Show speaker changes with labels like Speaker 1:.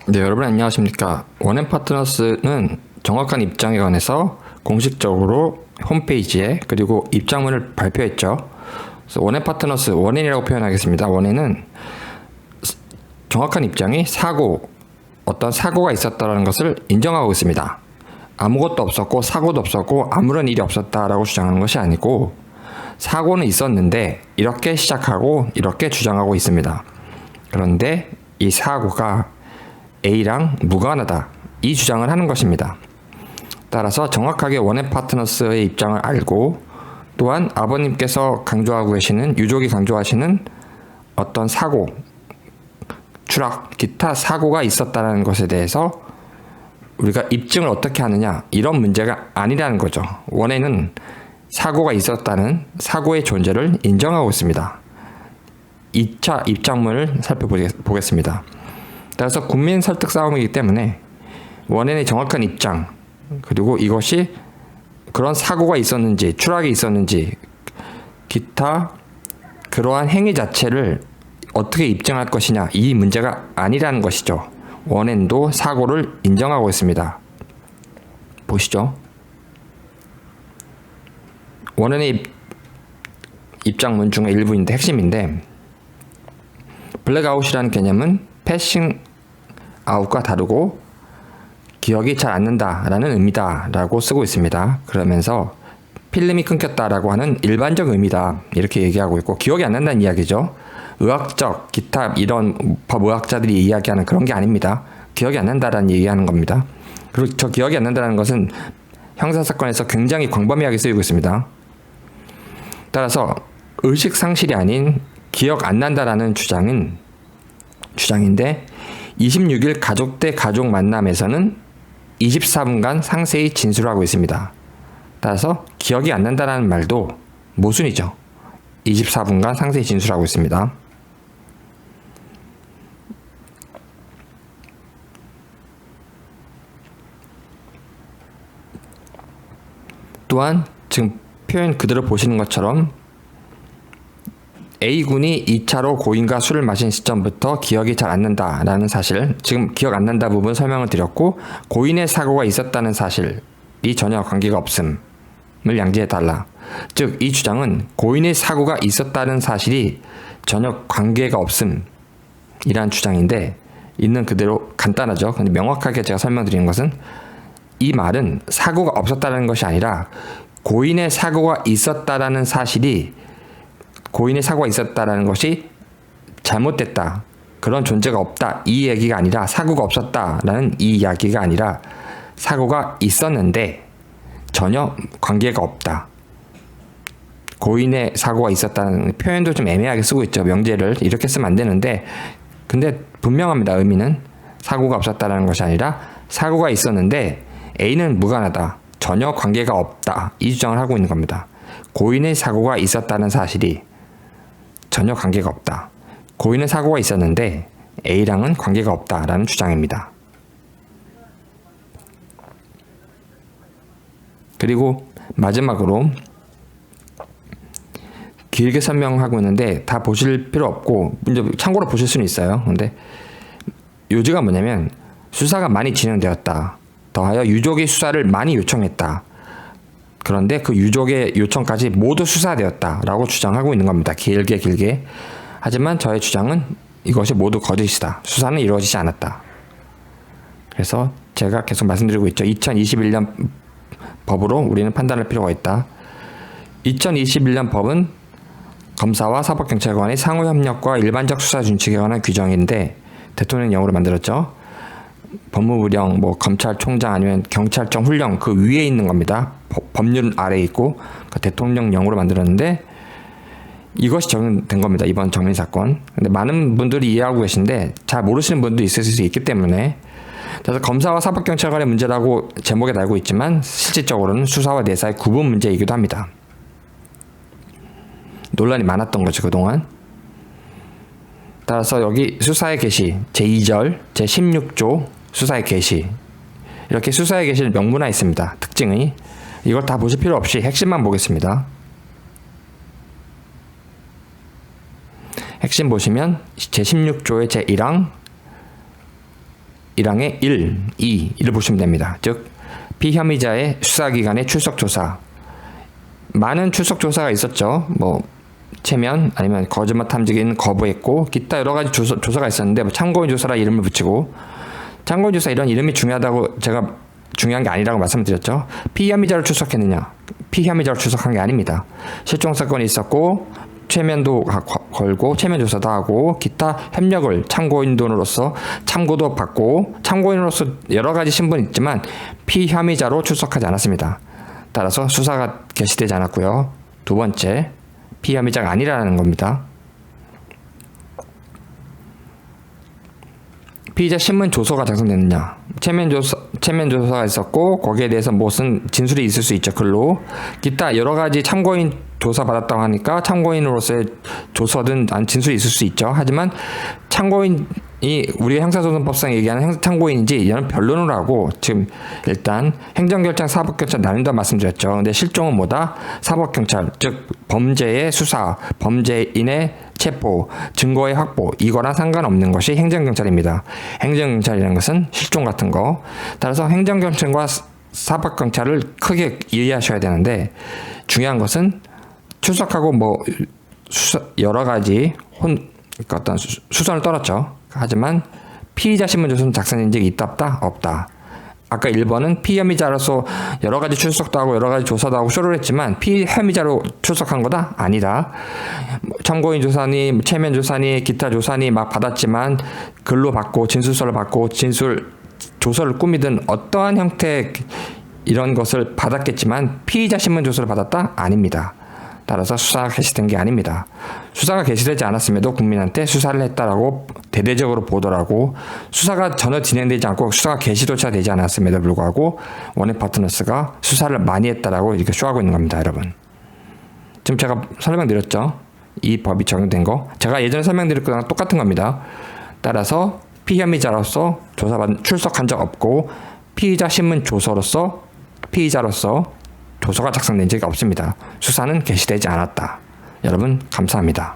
Speaker 1: 네, 여러분 안녕하십니까. 원앤파트너스는 정확한 입장에 관해서 공식적으로 홈페이지에 그리고 입장문을 발표했죠. 그래서 원앤파트너스, 원앤이라고 표현하겠습니다. 원앤은 정확한 입장이 어떤 사고가 있었다는 것을 인정하고 있습니다. 아무것도 없었고 사고도 없었고 아무런 일이 없었다라고 주장하는 것이 아니고, 사고는 있었는데 이렇게 시작하고 이렇게 주장하고 있습니다. 그런데 이 사고가 A랑 무관하다, 이 주장을 하는 것입니다. 따라서 정확하게 원앤파트너스의 입장을 알고, 또한 아버님께서 강조하고 계시는, 유족이 강조하시는 어떤 사고, 추락, 기타 사고가 있었다는 것에 대해서 우리가 입증을 어떻게 하느냐, 이런 문제가 아니라는 거죠. 원앤은 사고가 있었다는 사고의 존재를 인정하고 있습니다. 2차 입장문을 살펴보겠습니다. 따라서 국민 설득 싸움이기 때문에 원앤의 정확한 입장, 그리고 이것이 그런 사고가 있었는지 추락이 있었는지 기타 그러한 행위 자체를 어떻게 입증할 것이냐, 이 문제가 아니라는 것이죠. 원앤도 사고를 인정하고 있습니다. 보시죠. 원앤의 입장문 중에 일부인데, 핵심인데, 블랙아웃이라는 개념은 패싱 아웃과 다르고 기억이 잘 안 난다라는 의미다 라고 쓰고 있습니다. 그러면서 필름이 끊겼다라고 하는 일반적 의미다, 이렇게 얘기하고 있고, 기억이 안 난다는 이야기죠. 의학적, 기타 이런 법의학자들이 이야기하는 그런 게 아닙니다. 기억이 안 난다라는 얘기하는 겁니다. 그리고 저 기억이 안 난다는 것은 형사사건에서 굉장히 광범위하게 쓰이고 있습니다. 따라서 의식상실이 아닌 기억 안 난다라는 주장인데, 26일 가족 대 가족 만남에서는 24분간 상세히 진술하고 있습니다. 따라서 기억이 안 난다라는 말도 모순이죠. 24분간 상세히 진술하고 있습니다. 또한 지금 표현 그대로 보시는 것처럼 A군이 2차로 고인과 술을 마신 시점부터 기억이 잘 안 난다라는 사실, 지금 기억 안 난다 부분 설명을 드렸고, 고인의 사고가 있었다는 사실이 전혀 관계가 없음을 양지해달라. 즉, 이 주장은 고인의 사고가 있었다는 사실이 전혀 관계가 없음이란 주장인데, 있는 그대로 간단하죠. 근데 명확하게 제가 설명드리는 것은, 이 말은 사고가 없었다는 것이 아니라 고인의 사고가 있었다라는 사실이, 고인의 사고가 있었다라는 것이 잘못됐다, 그런 존재가 없다, 이 얘기가 아니라, 사고가 없었다라는 이 이야기가 아니라 사고가 있었는데 전혀 관계가 없다. 고인의 사고가 있었다는 표현도 좀 애매하게 쓰고 있죠. 명제를 이렇게 쓰면 안 되는데, 근데 분명합니다. 의미는 사고가 없었다라는 것이 아니라 사고가 있었는데 A는 무관하다, 전혀 관계가 없다, 이 주장을 하고 있는 겁니다. 고인의 사고가 있었다는 사실이 전혀 관계가 없다, 고인의 사고가 있었는데 A랑은 관계가 없다라는 주장입니다. 그리고 마지막으로 길게 설명하고 있는데 다 보실 필요 없고, 이제 참고로 보실 수는 있어요. 근데 요지가 뭐냐면, 수사가 많이 진행되었다, 더하여 유족이 수사를 많이 요청했다, 그런데 그 유족의 요청까지 모두 수사되었다 라고 주장하고 있는 겁니다. 길게. 하지만 저의 주장은 이것이 모두 거짓이다, 수사는 이루어지지 않았다. 그래서 제가 계속 말씀드리고 있죠. 2021년 법으로 우리는 판단할 필요가 있다. 2021년 법은 검사와 사법경찰관의 상호협력과 일반적 수사 준칙에 관한 규정인데, 대통령령으로 만들었죠. 법무부령, 검찰총장 아니면 경찰청 훈령 그 위에 있는 겁니다. 법률 아래에 있고, 그 대통령령으로 만들었는데 이것이 적용된 겁니다. 이번 정민 사건. 근데 많은 분들이 이해하고 계신데 잘 모르시는 분도 있을 수 있기 때문에, 그래서 검사와 사법경찰관의 문제라고 제목에 달고 있지만 실질적으로는 수사와 내사의 구분 문제이기도 합니다. 논란이 많았던 거죠, 그동안. 따라서 여기 수사의 개시 제2절 제16조 수사의 개시, 이렇게 수사의 개시를 명문화 있습니다. 특징이. 이걸 다 보실 필요 없이 핵심만 보겠습니다. 핵심 보시면 제16조의 제1항 1항의 1, 2를 보시면 됩니다. 즉 피혐의자의 수사기관의 출석조사, 많은 출석조사가 있었죠. 뭐 체면 아니면 거짓말 탐지기는 거부했고 기타 여러 가지 조사가 있었는데 뭐 참고인 조사라 이름을 붙이고, 참고인 조사 이런 이름이 중요하다고 제가 중요한 게 아니라고 말씀드렸죠. 피혐의자로 출석했느냐, 피혐의자로 출석한 게 아닙니다. 실종 사건이 있었고 최면도 걸고 체면 조사도 하고 기타 협력을 참고인으로서 참고도 받고 참고인으로서 여러 가지 신분이 있지만 피혐의자로 출석하지 않았습니다. 따라서 수사가 개시되지 않았고요. 두 번째, 피혐의자가 아니라는 겁니다. 피의자 신문 조서가 작성됐느냐, 체면 조사가 있었고 거기에 대해서 무슨 진술이 있을 수 있죠. 글로 기타 여러 가지 참고인 조사 받았다고 하니까 참고인으로서의 조서든 진술이 있을 수 있죠. 하지만 참고인이 우리 형사소송법상 얘기하는 참고인인지 이런 변론을 하고, 지금 일단 행정경찰, 사법경찰 나눈다 말씀드렸죠. 근데 실종은 뭐다? 사법경찰, 즉 범죄의 수사, 범죄인의 체포, 증거의 확보, 이거랑 상관없는 것이 행정경찰입니다. 행정경찰이라는 것은 실종 같은 거. 따라서 행정경찰과 사법경찰을 크게 이해하셔야 되는데, 중요한 것은 출석하고 뭐 여러 가지 그러니까 어떤 수선을 떨었죠. 하지만 피의자 신문 조서는 작성된 적이 있다 없다? 없다. 아까 1번은 피혐의자로서 여러 가지 출석도 하고 여러 가지 조사도 하고 쇼를 했지만 피혐의자로 출석한 거다? 아니다. 참고인 조사니 체면 조사니 기타 조사니 막 받았지만 글로 받고 진술서를 받고 진술 조서를 꾸미든 어떠한 형태 이런 것을 받았겠지만 피의자 신문 조서를 받았다? 아닙니다. 따라서 수사가 개시된 게 아닙니다. 수사가 개시되지 않았음에도 국민한테 수사를 했다라고 대대적으로 보도하고, 수사가 전혀 진행되지 않고 수사가 개시조차 되지 않았음에도 불구하고 원해 파트너스가 수사를 많이 했다라고 이렇게 쇼하고 있는 겁니다, 여러분. 지금 제가 설명드렸죠. 이 법이 적용된 거. 제가 예전에 설명드릴 거랑 똑같은 겁니다. 따라서 피혐의자로서 조사받은 출석한 적 없고 피의자 신문 조서로서 피의자로서 조서가 작성된 적이 없습니다. 수사는 개시되지 않았다. 여러분 감사합니다.